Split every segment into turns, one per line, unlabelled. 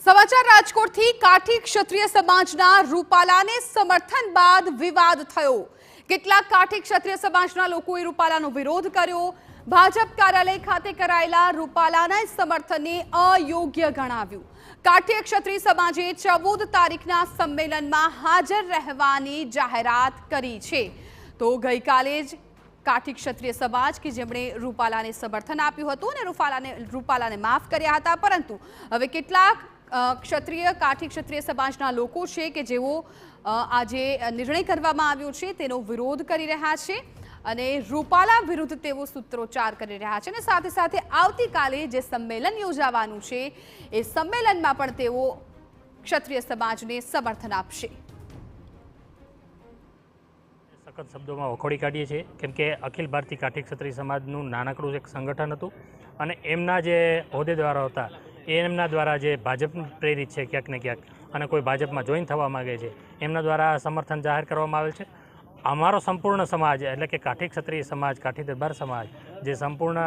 સમાચાર રાજકોટથી કાઠી ક્ષત્રિય સમાજના રૂપાલાને સમર્થન બાદ વિવાદ થયો। કેટલાક કાઠી ક્ષત્રિય સમાજના લોકોએ રૂપાલાનો વિરોધ કર્યો। ભાજપ કાર્યાલય ખાતે કરાયેલા રૂપાલાના સમર્થનને અયોગ્ય ગણાવ્યું। કાઠી ક્ષત્રિય સમાજે 14 તારીખના સંમેલનમાં હાજર રહેવાની જાહેરાત કરી છે। તો ગઈકાલે જ કાઠી ક્ષત્રિય સમાજ કે જેમણે રૂપાલાને સમર્થન આપ્યું હતું અને રૂપાલાને માફ કર્યા હતા, પરંતુ હવે કેટલાક કાઠી ક્ષત્રિય સમાજના લોકો છે કે જેઓ આજે નિર્ણય કરવામાં આવ્યો છે તેનો વિરોધ કરી રહ્યા છે અને રૂપાલા વિરુદ્ધ તેઓ સૂત્રોચ્ચાર કરી રહ્યા છે અને સાથે સાથે આવતીકાલે જે સંમેલન યોજાવાનું છે એ સંમેલનમાં પણ તેઓ ક્ષત્રિય સમાજને સમર્થન આપશે।
સખત શબ્દોમાં વખોડી કાઢીએ છીએ કેમ કે અખિલ ભારતીય કાઠી ક્ષત્રિય સમાજનું નાનકડું એક સંગઠન હતું અને એમના જે હોદ્દેદારો હતા એમના દ્વારા જે ભાજપ પ્રેરિત છે ક્યાંક ને ક્યાંક અને કોઈ ભાજપમાં જોઈન થવા માગે છે એમના દ્વારા સમર્થન જાહેર કરવામાં આવેલ છે। અમારો સંપૂર્ણ સમાજ એટલે કે કાઠી ક્ષત્રિય સમાજ, કાઠી દરબાર સમાજ જે સંપૂર્ણ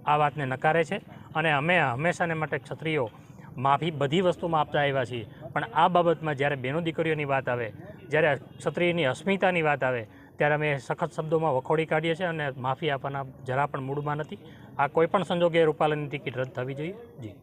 આ વાતને નકારે છે અને અમે હંમેશાને માટે ક્ષત્રિયો માફી બધી વસ્તુમાં આપતા આવ્યા છીએ, પણ આ બાબતમાં જ્યારે બહેનો દીકરીઓની વાત આવે, જ્યારે ક્ષત્રિયની અસ્મિતાની વાત આવે ત્યારે અમે સખત શબ્દોમાં વખોડી કાઢીએ છીએ અને માફી આપવાના જરા પણ મૂડમાં નથી। આ કોઈ પણ સંજોગે રૂપાલાની ટિકિટ રદ થવી જોઈએ। જી।